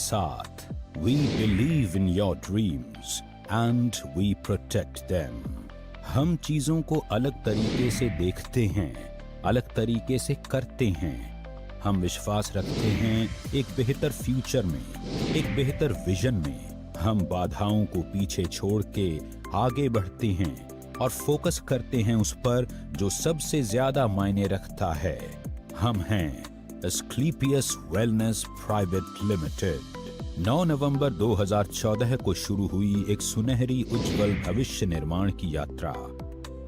साथ। We believe in your dreams and we protect them। हम चीजों को अलग तरीके से देखते हैं, अलग तरीके से करते हैं। हम विश्वास रखते हैं एक बेहतर फ्यूचर में, एक बेहतर विजन में। हम बाधाओं को पीछे छोड़ के आगे बढ़ते हैं और फोकस करते हैं उस पर जो सबसे ज्यादा मायने रखता है। हम हैं एस्क्लेपियस वेलनेस प्राइवेट लिमिटेड। 9 नवंबर 2014 को शुरू हुई एक सुनहरी उज्जवल भविष्य निर्माण की यात्रा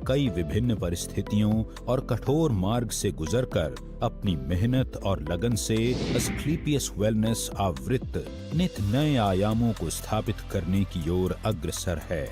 कई विभिन्न परिस्थितियों और कठोर मार्ग से गुजरकर अपनी मेहनत और लगन से एस्क्लेपियस वेलनेस आवृत्त नित नए आयामों को स्थापित करने की ओर अग्रसर है।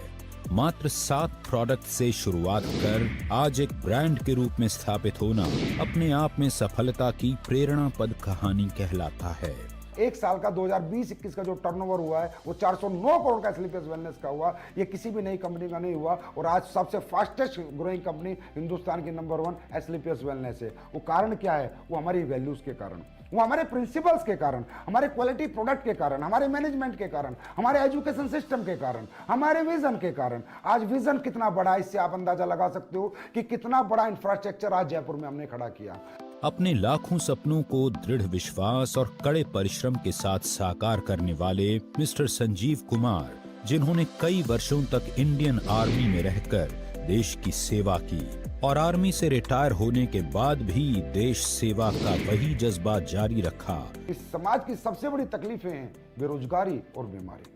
मात्र 7 प्रोडक्ट से शुरुआत कर आज एक ब्रांड के रूप में स्थापित होना अपने आप में सफलता की प्रेरणापद कहानी कहलाता है। एक साल का 2020-21 का जो टर्नओवर हुआ है वो 409 करोड़ का एस्क्लेपियस वेलनेस का हुआ। ये किसी भी नई कंपनी का नहीं हुआ और आज सबसे फास्टेस्ट ग्रोइंग कंपनी हिंदुस्तान की नंबर 1 एस्क्लेपियस वेलनेस है। वो कारण क्या है? वो हमारी वैल्यूज के कारण, वो हमारे प्रिंसिपल्स के कारण, हमारे क्वालिटी प्रोडक्ट के कारण, हमारे मैनेजमेंट के कारण, हमारे एजुकेशन सिस्टम के कारण, हमारे विजन के कारण। आज विजन कितना बड़ा है इससे आप अंदाजा लगा सकते हो कि कितना बड़ा इंफ्रास्ट्रक्चर आज जयपुर में हमने खड़ा किया। अपने लाखों सपनों को दृढ़ विश्वास और कड़े परिश्रम के साथ साकार करने वाले मिस्टर संजीव कुमार, जिन्होंने कई वर्षों तक इंडियन आर्मी में रहकर देश की सेवा की और आर्मी से रिटायर होने के बाद भी देश सेवा का वही जज्बा जारी रखा। इस समाज की सबसे बड़ी तकलीफें हैं बेरोजगारी और बीमारी,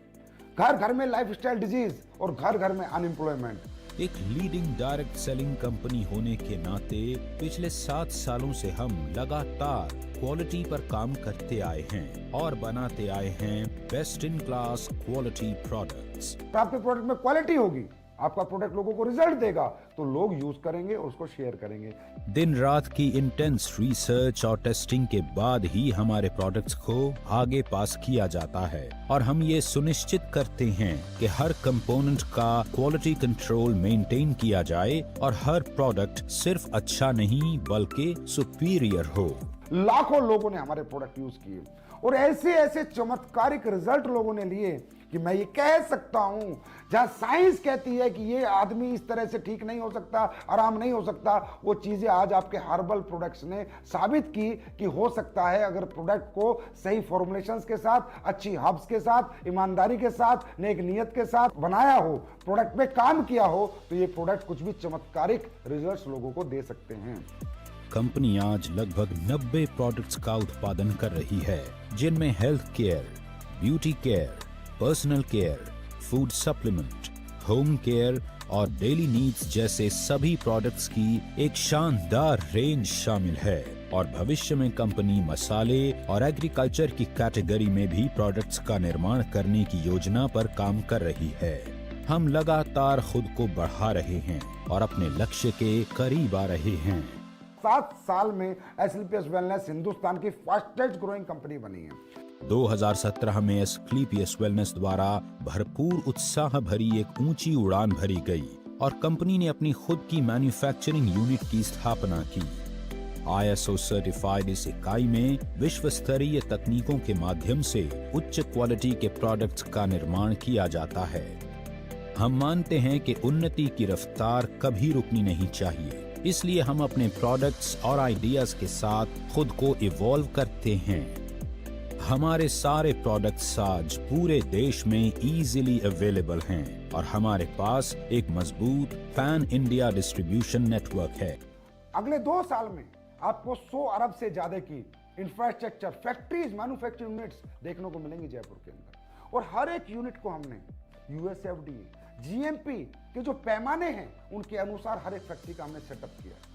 घर घर में लाइफस्टाइल डिजीज और घर घर में अनएम्प्लॉयमेंट। एक लीडिंग डायरेक्ट सेलिंग कंपनी होने के नाते पिछले 7 सालों से हम लगातार क्वालिटी पर काम करते आए हैं और बनाते आए हैं best in class quality products. आपके प्रोडक्ट में क्वालिटी होगी, आपका प्रोडक्ट लोगों को रिजल्ट देगा तो लोग यूज करेंगे और उसको शेयर करेंगे। दिन रात की इंटेंस रिसर्च और टेस्टिंग के बाद ही हमारे प्रोडक्ट्स को आगे पास किया जाता है और हम ये सुनिश्चित करते हैं कि हर कंपोनेंट का क्वालिटी कंट्रोल मेंटेन किया जाए और हर प्रोडक्ट सिर्फ अच्छा नहीं बल्कि सुपीरियर हो। लाखों लोगों ने हमारे प्रोडक्ट यूज किए और ऐसे ऐसे चमत्कारिक रिजल्ट लोगों ने लिए कि मैं ये कह सकता हूं, जहां साइंस कहती है कि ये आदमी इस तरह से ठीक नहीं हो सकता, आराम नहीं हो सकता, वो चीजें आज आपके हर्बल प्रोडक्ट्स ने साबित की कि हो सकता है अगर प्रोडक्ट को सही फॉर्मुलेशंस के साथ, अच्छी हर्ब्स के साथ, ईमानदारी के साथ, नेक नियत के साथ बनाया हो, प्रोडक्ट पे काम किया हो, तो ये प्रोडक्ट कुछ भी चमत्कारिक रिजल्ट्स लोगों को दे सकते हैं। कंपनी आज लगभग 90 प्रोडक्ट्स का उत्पादन कर रही है, जिनमें health care, beauty care, personal care, food supplement, home care और डेली नीड्स जैसे सभी प्रोडक्ट्स की एक शानदार रेंज शामिल है। और भविष्य में कंपनी मसाले और एग्रीकल्चर की कैटेगरी में भी प्रोडक्ट्स का निर्माण करने की योजना पर काम कर रही है। हम लगातार खुद को बढ़ा रहे हैं और अपने लक्ष्य के करीब आ रहे हैं। 7 साल में एस्क्लेपियस वेलनेस हिंदुस्तान की फास्टेस्ट ग्रोइंग कंपनी बनी है। 2017 में एस्क्लेपियस वेलनेस द्वारा भरपूर उत्साह भरी एक ऊंची उड़ान भरी गई और कंपनी ने अपनी खुद की मैन्युफैक्चरिंग यूनिट की स्थापना की। ISO सर्टिफाइड इस इकाई में विश्व स्तरीय तकनीकों के माध्यम से उच्च क्वालिटी के प्रोडक्ट्स का निर्माण किया जाता है। हम मानते हैं कि उन्नति की रफ्तार कभी रुकनी नहीं चाहिए, इसलिए हम अपने प्रोडक्ट्स और आइडियाज के साथ खुद को इवॉल्व करते हैं। हमारे सारे प्रोडक्ट्स आज पूरे देश में इजीली अवेलेबल हैं और हमारे पास एक मजबूत पैन इंडिया डिस्ट्रीब्यूशन नेटवर्क है। अगले 2 साल में आपको 100 अरब से ज्यादा की इंफ्रास्ट्रक्चर, फैक्ट्रीज, मैन्युफैक्चरिंग यूनिट्स देखने को मिलेंगी जयपुर के अंदर और हर एक यूनिट को हमने USFDA, GMP के जो पैमाने हैं उनके अनुसार हर एक फैक्ट्री का हमने सेटअप किया।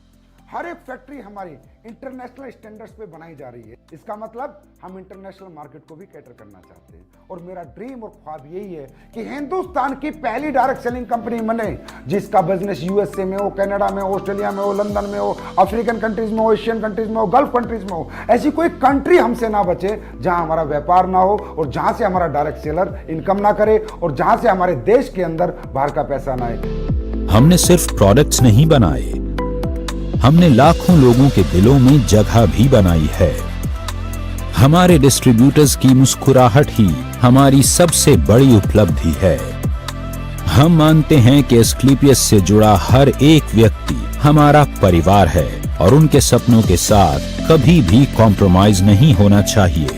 हर एक फैक्ट्री हमारी इंटरनेशनल स्टैंडर्ड्स पे बनाई जा रही है। इसका मतलब हम इंटरनेशनल मार्केट को भी कैटर करना चाहते हैं और मेरा ड्रीम और ख्वाब यही है कि हिंदुस्तान की पहली डायरेक्ट सेलिंग कंपनी बने जिसका बिजनेस USA में हो, कनाडा में हो, ऑस्ट्रेलिया में हो, लंदन में हो, अफ्रीकन कंट्रीज में हो, एशियन कंट्रीज में हो, गल्फ कंट्रीज में हो। ऐसी कोई कंट्री हमसे ना बचे जहां हमारा व्यापार ना हो और जहां से हमारा डायरेक्ट सेलर इनकम ना करे और जहां से हमारे देश के अंदर बाहर का पैसा ना आए। हमने सिर्फ प्रोडक्ट्स नहीं बनाए, हमने लाखों लोगों के दिलों में जगह भी बनाई है। हमारे डिस्ट्रीब्यूटर्स की मुस्कुराहट ही हमारी सबसे बड़ी उपलब्धि है। हम मानते हैं कि एस्क्लेपियस से जुड़ा हर एक व्यक्ति हमारा परिवार है और उनके सपनों के साथ कभी भी कॉम्प्रोमाइज नहीं होना चाहिए।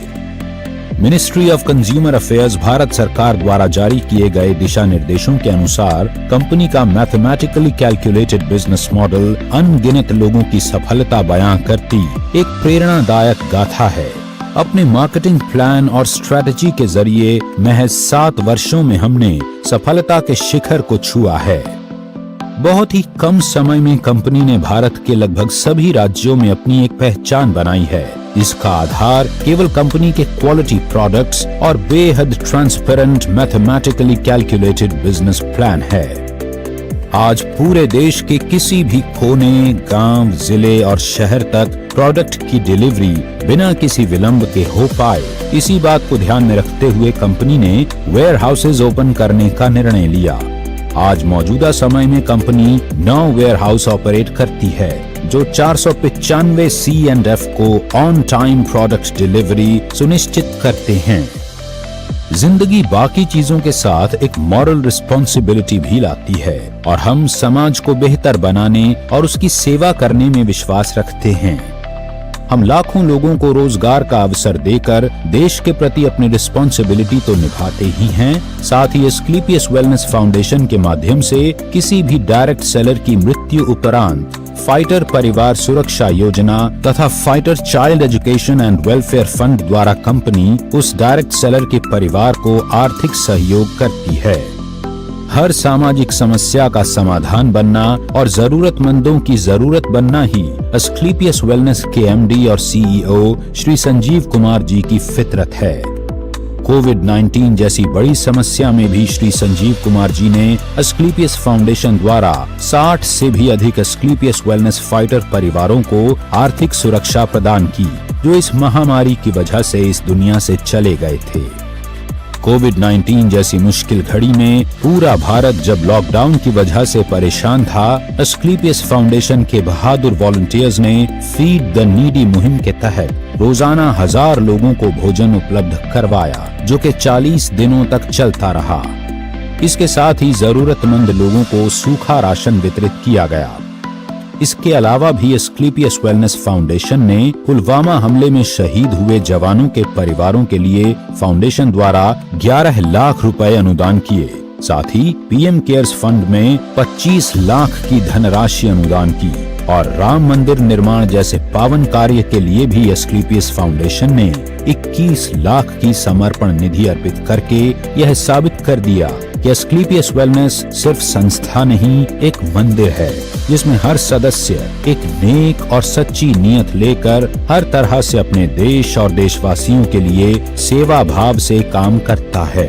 Ministry of consumer affairs Bharat सरकार द्वारा जारी किए गए दिशा निर्देशों के अनुसार कंपनी का मैथमेटिकली कैलकुलेटेड बिजनेस मॉडल अनगिनत लोगों की सफलता बयां करती एक प्रेरणादायक गाथा है। अपने मार्केटिंग प्लान और स्ट्रेटजी के जरिए महज 7 वर्षों में हमने सफलता के शिखर को छुआ है। बहुत ही कम समय में कंपनी ने भारत के लगभग सभी राज्यों में अपनी एक पहचान बनाई है। इसका आधार केवल कंपनी के क्वालिटी प्रोडक्ट्स और बेहद transparent mathematically calculated business plan है। आज पूरे देश के किसी भी कोने, गांव, जिले और शहर तक प्रोडक्ट की डिलीवरी बिना किसी विलंब के हो पाए, इसी बात को ध्यान में रखते हुए कंपनी ने वेयर हाउसेज ओपन करने का निर्णय लिया। आज मौजूदा समय में कंपनी 9 वेयर हाउस ऑपरेट करती है जो 495 C&F को ऑन टाइम प्रोडक्ट डिलीवरी सुनिश्चित करते हैं। जिंदगी बाकी चीजों के साथ एक मॉरल रिस्पॉन्सिबिलिटी भी लाती है और हम समाज को बेहतर बनाने और उसकी सेवा करने में विश्वास रखते हैं। हम लाखों लोगों को रोजगार का अवसर देकर देश के प्रति अपनी रिस्पॉन्सिबिलिटी तो निभाते ही हैं, साथ ही एस्क्लेपियस वेलनेस फाउंडेशन के माध्यम से किसी भी डायरेक्ट सेलर की मृत्यु उपरांत फाइटर परिवार सुरक्षा योजना तथा fighter child education and welfare fund द्वारा कंपनी उस डायरेक्ट सेलर के परिवार को आर्थिक सहयोग करती है। हर सामाजिक समस्या का समाधान बनना और जरूरतमंदों की जरूरत बनना ही एस्क्लेपियस वेलनेस के MD और CEO श्री संजीव कुमार जी की फितरत है। कोविड-19 जैसी बड़ी समस्या में भी श्री संजीव कुमार जी ने एस्क्लेपियस फाउंडेशन द्वारा 60 से भी अधिक एस्क्लेपियस वेलनेस फाइटर परिवारों को आर्थिक सुरक्षा प्रदान की, जो इस महामारी की वजह से इस दुनिया से चले गए थे। कोविड-19 जैसी मुश्किल घड़ी में पूरा भारत जब लॉकडाउन की वजह से परेशान था, एस्क्लेपियस फाउंडेशन के बहादुर वॉलंटियर्स ने फीड द नीडी मुहिम के तहत रोजाना 1000 लोगों को भोजन उपलब्ध करवाया, जो कि 40 दिनों तक चलता रहा। इसके साथ ही जरूरतमंद लोगों को सूखा राशन वितरित किया गया। इसके अलावा भी एस्क्लेपियस वेलनेस फाउंडेशन ने पुलवामा हमले में शहीद हुए जवानों के परिवारों के लिए फाउंडेशन द्वारा 11 लाख रुपए अनुदान किए। साथ ही PM केयर्स फंड में 25 लाख की धनराशि अनुदान की और राम मंदिर निर्माण जैसे पावन कार्य के लिए भी एस्क्लेपियस फाउंडेशन ने 21 लाख की समर्पण निधि अर्पित करके यह साबित कर दिया कि एस्क्लेपियस वेलनेस सिर्फ संस्था नहीं, एक मंदिर है जिसमें हर सदस्य एक नेक और सच्ची नीयत लेकर हर तरह से अपने देश और देशवासियों के लिए सेवा भाव से काम करता है।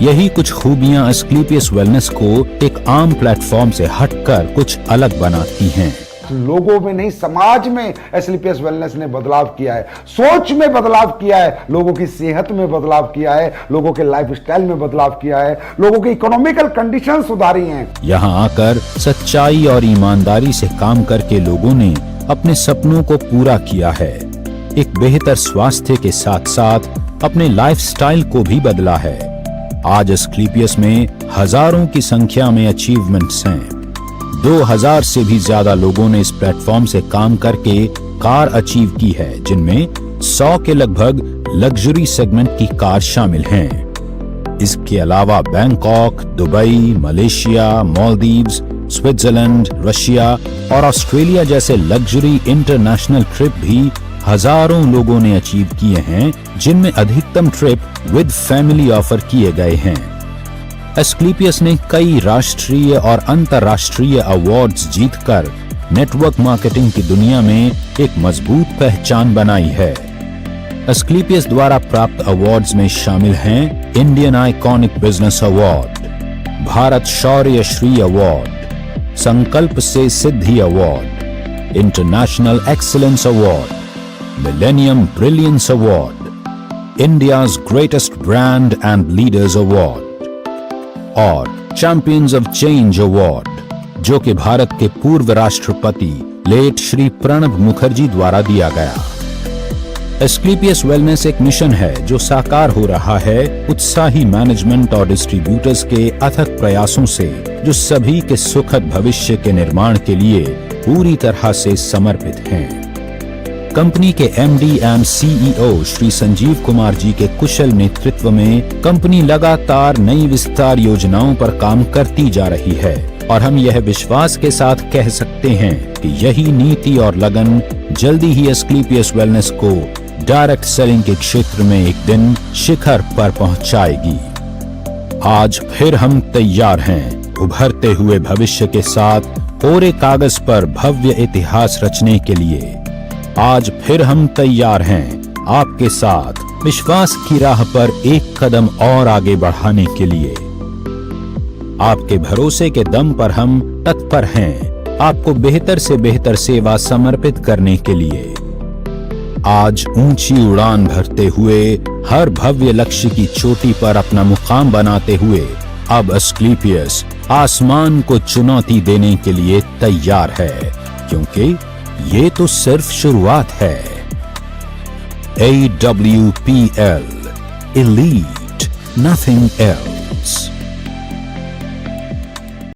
यही कुछ खूबियां एस्क्लेपियस वेलनेस को एक आम प्लेटफॉर्म से हटकर कुछ अलग बनाती हैं। लोगों में नहीं, समाज में एस्क्लेपियस वेलनेस ने बदलाव किया है, सोच में बदलाव किया है, लोगों की सेहत में बदलाव किया है, लोगों के लाइफस्टाइल में बदलाव किया है, लोगों की इकोनॉमिकल कंडीशन सुधारी हैं। यहाँ आकर सच्चाई और ईमानदारी से काम करके लोगों ने अपने सपनों को पूरा किया है। एक बेहतर स्वास्थ्य के साथ साथ अपने लाइफस्टाइल को भी बदला है। आज एस्क्लेपियस में हजारों की संख्या में अचीवमेंट्स हैं। 2000 से भी ज्यादा लोगों ने इस प्लेटफॉर्म से काम करके कार अचीव की है, जिनमें 100 के लगभग लग्जरी सेगमेंट की कार शामिल हैं। इसके अलावा Bangkok, Dubai, Malaysia, Maldives, Switzerland, Russia और ऑस्ट्रेलिया जैसे लग्जरी इंटरनेशनल ट्रिप भी हजारों लोगों ने अचीव किए हैं, जिनमें अधिकतम ट्रिप विद फैमिली ऑफर किए गए हैं। एस्क्लेपियस ने कई राष्ट्रीय और अंतर्राष्ट्रीय अवार्ड्स जीतकर नेटवर्क मार्केटिंग की दुनिया में एक मजबूत पहचान बनाई है। एस्क्लेपियस द्वारा प्राप्त अवार्ड्स में शामिल हैं Indian iconic business award, Bharat Shaurya Shri award, Sankalp से Siddhi award, international excellence award, millennium brilliance award, India's greatest brand and leaders award और चैंपियंस ऑफ चेंज अवार्ड, जो कि भारत के पूर्व राष्ट्रपति लेट श्री प्रणब मुखर्जी द्वारा दिया गया। एस्क्लेपियस वेलनेस एक मिशन है जो साकार हो रहा है उत्साही मैनेजमेंट और डिस्ट्रीब्यूटर्स के अथक प्रयासों से, जो सभी के सुखद भविष्य के निर्माण के लिए पूरी तरह से समर्पित हैं। कंपनी के MD and CEO Shri Sanjeev Kumar ji के कुशल नेतृत्व में कंपनी लगातार नई विस्तार योजनाओं पर काम करती जा रही है और हम यह विश्वास के साथ कह सकते हैं कि यही नीति और लगन जल्दी ही एस्क्लेपियस वेलनेस को डायरेक्ट सेलिंग के क्षेत्र में एक दिन शिखर पर पहुंचाएगी। आज फिर हम तैयार हैं उभरते हुए भविष्य के साथ कोरे कागज पर भव्य इतिहास रचने के लिए। आज फिर हम तैयार हैं आपके साथ विश्वास की राह पर एक कदम और आगे बढ़ाने के लिए। आपके भरोसे के दम पर हम तत्पर हैं आपको बेहतर से बेहतर सेवा समर्पित करने के लिए। आज ऊंची उड़ान भरते हुए हर भव्य लक्ष्य की चोटी पर अपना मुकाम बनाते हुए अब एस्क्लेपियस आसमान को चुनौती देने के लिए तैयार है, क्योंकि ये तो सिर्फ शुरुआत है। AWPL, Elite, nothing else।